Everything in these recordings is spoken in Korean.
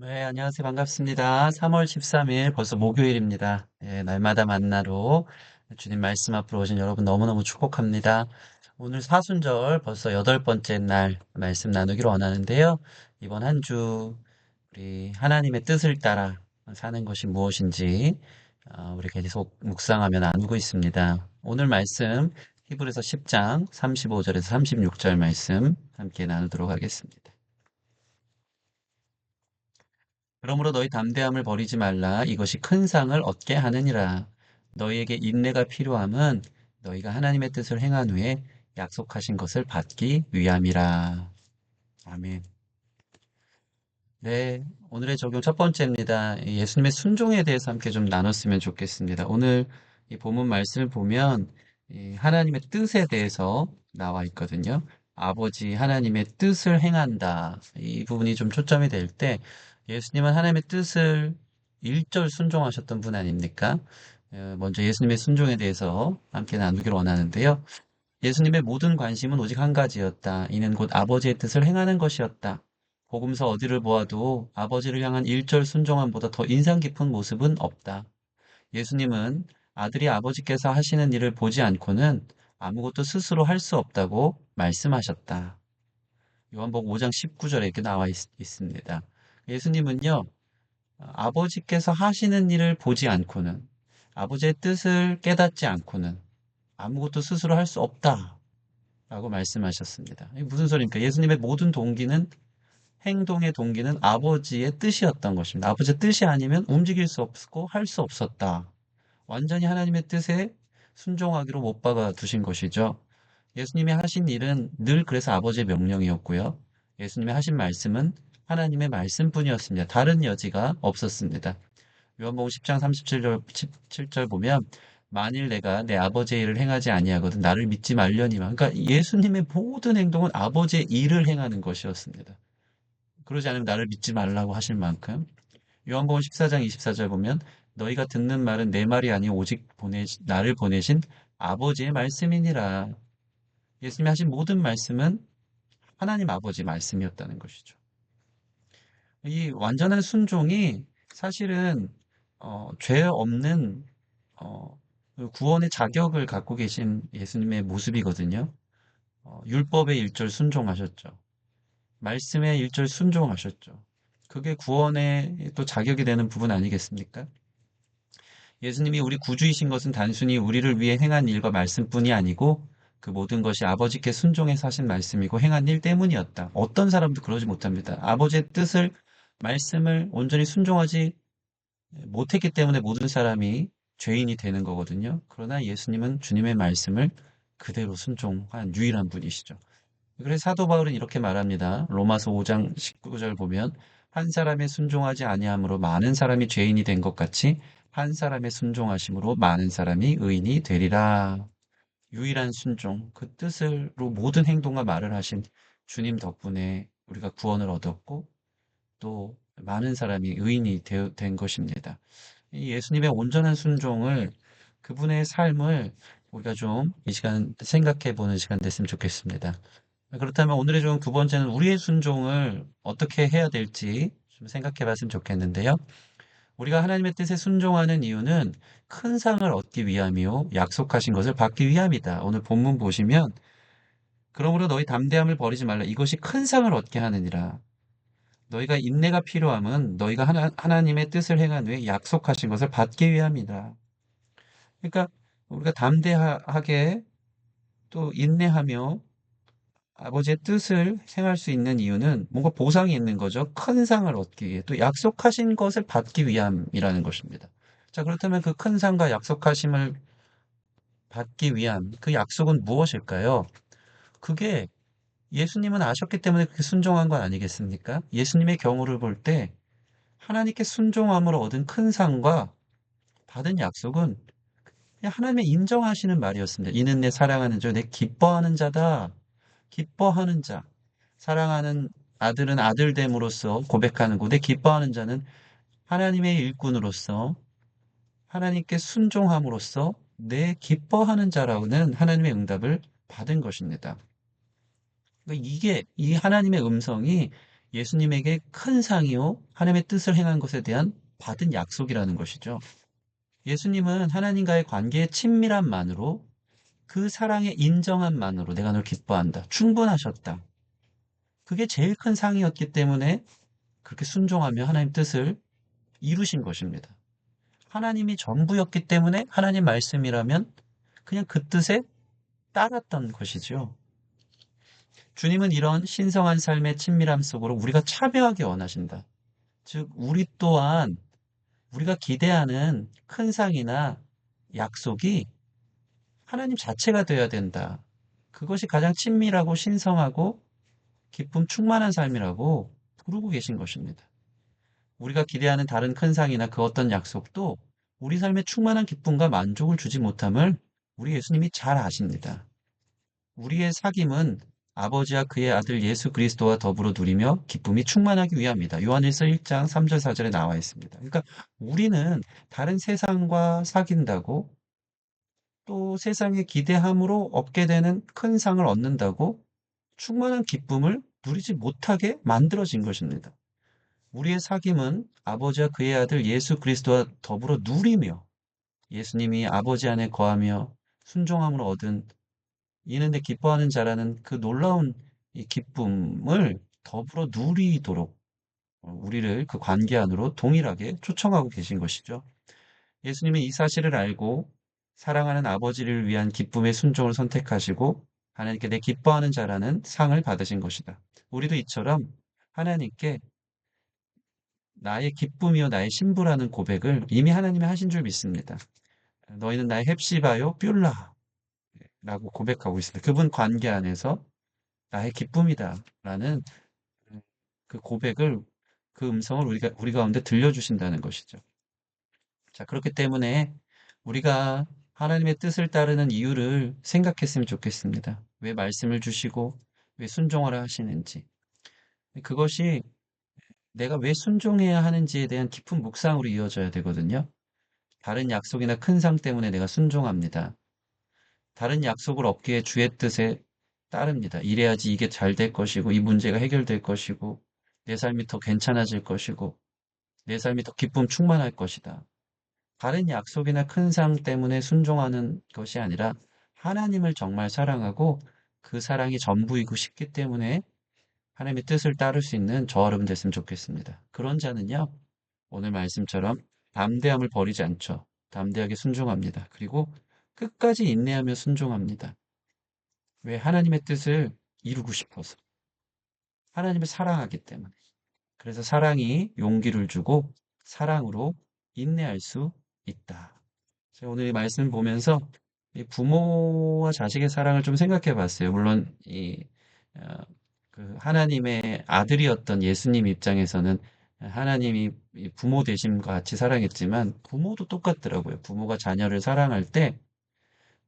네, 안녕하세요. 반갑습니다. 3월 13일 벌써 목요일입니다. 예, 날마다 만나러 주님 말씀 앞으로 오신 여러분 너무너무 축복합니다. 오늘 사순절 벌써 여덟 번째 날 말씀 나누기로 원하는데요. 이번 한 주 우리 하나님의 뜻을 따라 사는 것이 무엇인지 우리 계속 묵상하며 나누고 있습니다. 오늘 말씀 히브리서 10장 35절에서 36절 말씀 함께 나누도록 하겠습니다. 그러므로 너희 담대함을 버리지 말라. 이것이 큰 상을 얻게 하느니라. 너희에게 인내가 필요함은 너희가 하나님의 뜻을 행한 후에 약속하신 것을 받기 위함이라. 아멘. 네, 오늘의 적용 첫 번째입니다. 이 예수님의 순종에 대해서 함께 좀 나눴으면 좋겠습니다. 오늘 이 본문 말씀을 보면 이 하나님의 뜻에 대해서 나와 있거든요. 아버지 하나님의 뜻을 행한다. 이 부분이 좀 초점이 될 때 예수님은 하나님의 뜻을 일절 순종하셨던 분 아닙니까? 먼저 예수님의 순종에 대해서 함께 나누기를 원하는데요. 예수님의 모든 관심은 오직 한 가지였다. 이는 곧 아버지의 뜻을 행하는 것이었다. 복음서 어디를 보아도 아버지를 향한 일절 순종함보다 더 인상 깊은 모습은 없다. 예수님은 아들이 아버지께서 하시는 일을 보지 않고는 아무것도 스스로 할 수 없다고 말씀하셨다. 요한복음 5장 19절에 이렇게 나와 있습니다. 예수님은요, 아버지께서 하시는 일을 보지 않고는 아버지의 뜻을 깨닫지 않고는 아무것도 스스로 할 수 없다. 라고 말씀하셨습니다. 이게 무슨 소리입니까? 예수님의 모든 동기는, 행동의 동기는 아버지의 뜻이었던 것입니다. 아버지의 뜻이 아니면 움직일 수 없고 할 수 없었다. 완전히 하나님의 뜻에 순종하기로 못 박아 두신 것이죠. 예수님이 하신 일은 늘 그래서 아버지의 명령이었고요. 예수님이 하신 말씀은 하나님의 말씀뿐이었습니다. 다른 여지가 없었습니다. 요한복음 10장 37절 보면 만일 내가 내 아버지의 일을 행하지 아니하거든 나를 믿지 말려니와. 그러니까 예수님의 모든 행동은 아버지의 일을 행하는 것이었습니다. 그러지 않으면 나를 믿지 말라고 하실 만큼. 요한복음 14장 24절 보면 너희가 듣는 말은 내 말이 아니오 오직 나를 보내신 아버지의 말씀이니라. 예수님이 하신 모든 말씀은 하나님 아버지 말씀이었다는 것이죠. 이 완전한 순종이 사실은 죄 없는 그 구원의 자격을 갖고 계신 예수님의 모습이거든요. 율법의 일절 순종하셨죠. 말씀의 일절 순종하셨죠. 그게 구원의 또 자격이 되는 부분 아니겠습니까? 예수님이 우리 구주이신 것은 단순히 우리를 위해 행한 일과 말씀뿐이 아니고 그 모든 것이 아버지께 순종해서 하신 말씀이고 행한 일 때문이었다. 어떤 사람도 그러지 못합니다. 아버지의 뜻을, 말씀을 온전히 순종하지 못했기 때문에 모든 사람이 죄인이 되는 거거든요. 그러나 예수님은 주님의 말씀을 그대로 순종한 유일한 분이시죠. 그래서 사도 바울은 이렇게 말합니다. 로마서 5장 19절 보면 한 사람의 순종하지 아니함으로 많은 사람이 죄인이 된 것 같이 한 사람의 순종하심으로 많은 사람이 의인이 되리라. 유일한 순종, 그 뜻으로 모든 행동과 말을 하신 주님 덕분에 우리가 구원을 얻었고 또 많은 사람이 의인이 된 것입니다. 이 예수님의 온전한 순종을 그분의 삶을 우리가 좀 이 시간 생각해 보는 시간 됐으면 좋겠습니다. 그렇다면 오늘의 좀 두 번째는 우리의 순종을 어떻게 해야 될지 좀 생각해 봤으면 좋겠는데요. 우리가 하나님의 뜻에 순종하는 이유는 큰 상을 얻기 위함이요. 약속하신 것을 받기 위함이다. 오늘 본문 보시면 그러므로 너희 담대함을 버리지 말라. 이것이 큰 상을 얻게 하느니라. 너희가 인내가 필요함은 너희가 하나님의 뜻을 행한 후에 약속하신 것을 받기 위함이다. 그러니까 우리가 담대하게 또 인내하며 아버지의 뜻을 행할 수 있는 이유는 뭔가 보상이 있는 거죠. 큰 상을 얻기 위해 또 약속하신 것을 받기 위함이라는 것입니다. 자, 그렇다면 그 큰 상과 약속하심을 받기 위함, 그 약속은 무엇일까요? 그게 예수님은 아셨기 때문에 그렇게 순종한 건 아니겠습니까? 예수님의 경우를 볼 때 하나님께 순종함으로 얻은 큰 상과 받은 약속은 그냥 하나님의 인정하시는 말이었습니다. 이는 내 사랑하는 자, 내 기뻐하는 자다. 기뻐하는 자. 사랑하는 아들은 아들됨으로써 고백하는 고, 내 기뻐하는 자는 하나님의 일꾼으로서 하나님께 순종함으로써 내 기뻐하는 자라고는 하나님의 응답을 받은 것입니다. 그러니까 이게 이 하나님의 음성이 예수님에게 큰 상이요 하나님의 뜻을 행한 것에 대한 받은 약속이라는 것이죠. 예수님은 하나님과의 관계의 친밀함만으로 그 사랑의 인정함만으로 내가 널 기뻐한다. 충분하셨다. 그게 제일 큰 상이었기 때문에 그렇게 순종하며 하나님 뜻을 이루신 것입니다. 하나님이 전부였기 때문에 하나님 말씀이라면 그냥 그 뜻에 따랐던 것이죠. 주님은 이런 신성한 삶의 친밀함 속으로 우리가 참여하기 원하신다. 즉, 우리 또한 우리가 기대하는 큰 상이나 약속이 하나님 자체가 되어야 된다. 그것이 가장 친밀하고 신성하고 기쁨 충만한 삶이라고 부르고 계신 것입니다. 우리가 기대하는 다른 큰 상이나 그 어떤 약속도 우리 삶에 충만한 기쁨과 만족을 주지 못함을 우리 예수님이 잘 아십니다. 우리의 사귐은 아버지와 그의 아들 예수 그리스도와 더불어 누리며 기쁨이 충만하기 위함이다. 요한일서 1장 3절 4절에 나와 있습니다. 그러니까 우리는 다른 세상과 사귄다고 또 세상의 기대함으로 얻게 되는 큰 상을 얻는다고 충만한 기쁨을 누리지 못하게 만들어진 것입니다. 우리의 사귐은 아버지와 그의 아들 예수 그리스도와 더불어 누리며 예수님이 아버지 안에 거하며 순종함으로 얻은 이는 내 기뻐하는 자라는 그 놀라운 이 기쁨을 더불어 누리도록 우리를 그 관계 안으로 동일하게 초청하고 계신 것이죠. 예수님은 이 사실을 알고 사랑하는 아버지를 위한 기쁨의 순종을 선택하시고 하나님께 내 기뻐하는 자라는 상을 받으신 것이다. 우리도 이처럼 하나님께 나의 기쁨이요 나의 신부라는 고백을 이미 하나님이 하신 줄 믿습니다. 너희는 나의 헵시바요 뷸라 라고 고백하고 있습니다. 그분 관계 안에서 나의 기쁨이다라는 그 고백을 그 음성을 우리 가운데 들려주신다는 것이죠. 자, 그렇기 때문에 우리가 하나님의 뜻을 따르는 이유를 생각했으면 좋겠습니다. 왜 말씀을 주시고 왜 순종하라 하시는지. 그것이 내가 왜 순종해야 하는지에 대한 깊은 묵상으로 이어져야 되거든요. 다른 약속이나 큰 상 때문에 내가 순종합니다. 다른 약속을 얻기 위해 주의 뜻에 따릅니다. 이래야지 이게 잘 될 것이고, 이 문제가 해결될 것이고, 내 삶이 더 괜찮아질 것이고, 내 삶이 더 기쁨 충만할 것이다. 다른 약속이나 큰 상 때문에 순종하는 것이 아니라 하나님을 정말 사랑하고 그 사랑이 전부이고 싶기 때문에 하나님의 뜻을 따를 수 있는 저와 여러분 됐으면 좋겠습니다. 그런 자는요, 오늘 말씀처럼 담대함을 버리지 않죠. 담대하게 순종합니다. 그리고 끝까지 인내하며 순종합니다. 왜? 하나님의 뜻을 이루고 싶어서. 하나님을 사랑하기 때문에. 그래서 사랑이 용기를 주고 사랑으로 인내할 수 있다. 제가 오늘 이 말씀을 보면서 이 부모와 자식의 사랑을 좀 생각해 봤어요. 물론 어, 그 하나님의 아들이었던 예수님 입장에서는 하나님이 이 부모 되심과 같이 사랑했지만 부모도 똑같더라고요. 부모가 자녀를 사랑할 때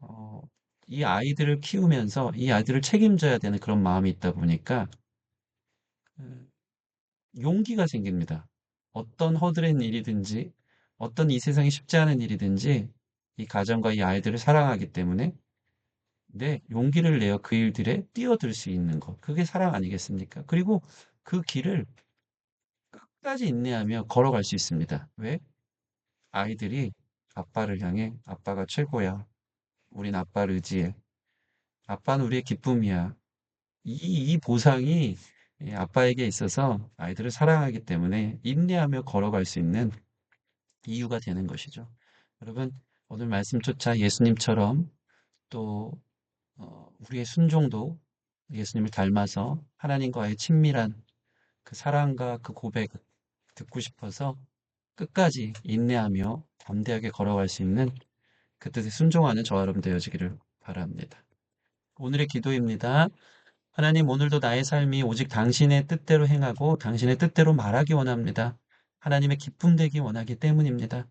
어, 이 아이들을 키우면서 이 아이들을 책임져야 되는 그런 마음이 있다 보니까 음, 용기가 생깁니다. 어떤 허드렛 일이든지 어떤 이 세상이 쉽지 않은 일이든지 이 가정과 이 아이들을 사랑하기 때문에 네, 용기를 내어 그 일들에 뛰어들 수 있는 것. 그게 사랑 아니겠습니까? 그리고 그 길을 끝까지 인내하며 걸어갈 수 있습니다. 왜? 아이들이 아빠를 향해 아빠가 최고야. 우린 아빠를 의지해. 아빠는 우리의 기쁨이야. 이 보상이 아빠에게 있어서 아이들을 사랑하기 때문에 인내하며 걸어갈 수 있는 이유가 되는 것이죠. 여러분, 오늘 말씀조차 예수님처럼 또 우리의 순종도 예수님을 닮아서 하나님과의 친밀한 그 사랑과 그 고백 듣고 싶어서 끝까지 인내하며 담대하게 걸어갈 수 있는 그 뜻에 순종하는 저와 여러분 되어지기를 바랍니다. 오늘의 기도입니다. 하나님, 오늘도 나의 삶이 오직 당신의 뜻대로 행하고 당신의 뜻대로 말하기 원합니다. 하나님의 기쁨 되기 원하기 때문입니다.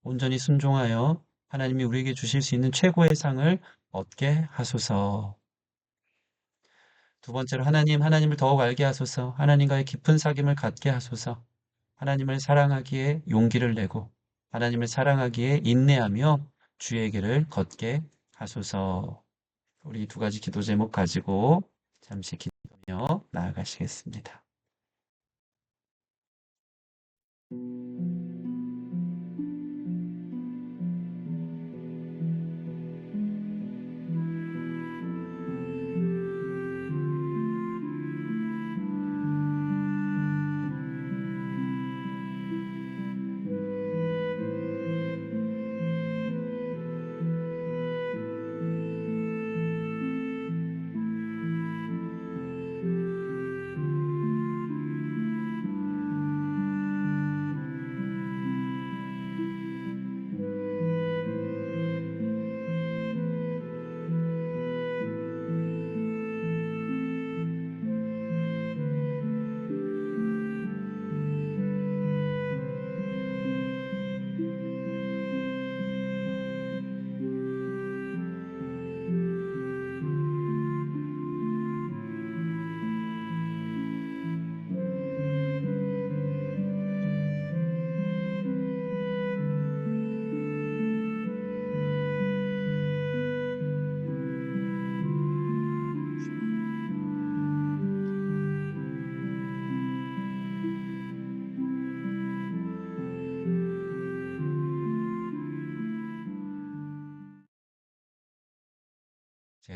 온전히 순종하여 하나님이 우리에게 주실 수 있는 최고의 상을 얻게 하소서. 두 번째로 하나님을 더욱 알게 하소서. 하나님과의 깊은 사귐을 갖게 하소서. 하나님을 사랑하기에 용기를 내고 하나님을 사랑하기에 인내하며 주의 길을 걷게 하소서. 우리 두 가지 기도 제목 가지고 잠시 기도하며 나아가시겠습니다.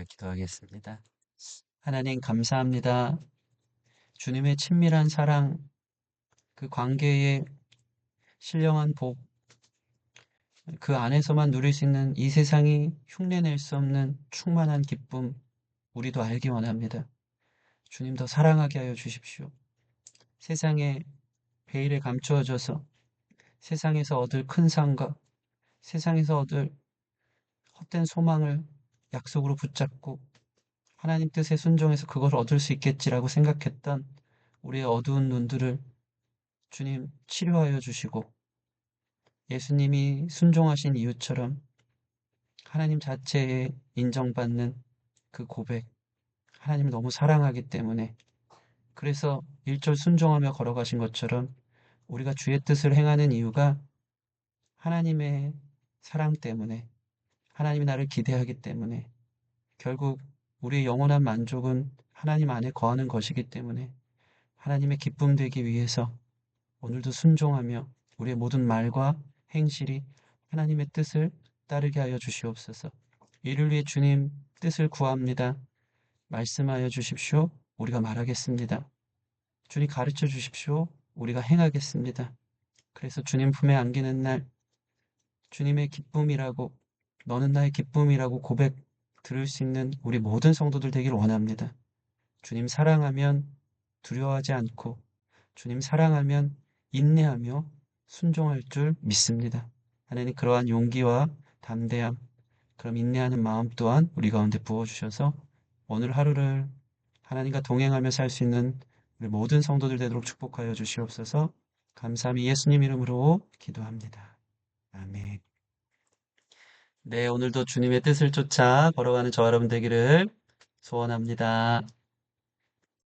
제가 기도하겠습니다. 하나님 감사합니다. 주님의 친밀한 사랑, 그 관계의 신령한 복, 그 안에서만 누릴 수 있는 이 세상이 흉내낼 수 없는 충만한 기쁨, 우리도 알기 원합니다. 주님 더 사랑하게 하여 주십시오. 세상에 베일에 감추어져서 세상에서 얻을 큰 상과 세상에서 얻을 헛된 소망을 약속으로 붙잡고 하나님 뜻에 순종해서 그걸 얻을 수 있겠지라고 생각했던 우리의 어두운 눈들을 주님 치료하여 주시고 예수님이 순종하신 이유처럼 하나님 자체에 인정받는 그 고백, 하나님을 너무 사랑하기 때문에 그래서 1절 순종하며 걸어가신 것처럼 우리가 주의 뜻을 행하는 이유가 하나님의 사랑 때문에 하나님이 나를 기대하기 때문에 결국 우리의 영원한 만족은 하나님 안에 거하는 것이기 때문에 하나님의 기쁨 되기 위해서 오늘도 순종하며 우리의 모든 말과 행실이 하나님의 뜻을 따르게 하여 주시옵소서. 이를 위해 주님 뜻을 구합니다. 말씀하여 주십시오. 우리가 말하겠습니다. 주님 가르쳐 주십시오. 우리가 행하겠습니다. 그래서 주님 품에 안기는 날 주님의 기쁨이라고 너는 나의 기쁨이라고 고백 들을 수 있는 우리 모든 성도들 되길 원합니다. 주님 사랑하면 두려워하지 않고 주님 사랑하면 인내하며 순종할 줄 믿습니다. 하나님 그러한 용기와 담대함, 그럼 인내하는 마음 또한 우리 가운데 부어주셔서 오늘 하루를 하나님과 동행하며 살 수 있는 우리 모든 성도들 되도록 축복하여 주시옵소서. 감사함이 예수님 이름으로 기도합니다. 아멘. 네, 오늘도 주님의 뜻을 쫓아 걸어가는 저와 여러분 되기를 소원합니다.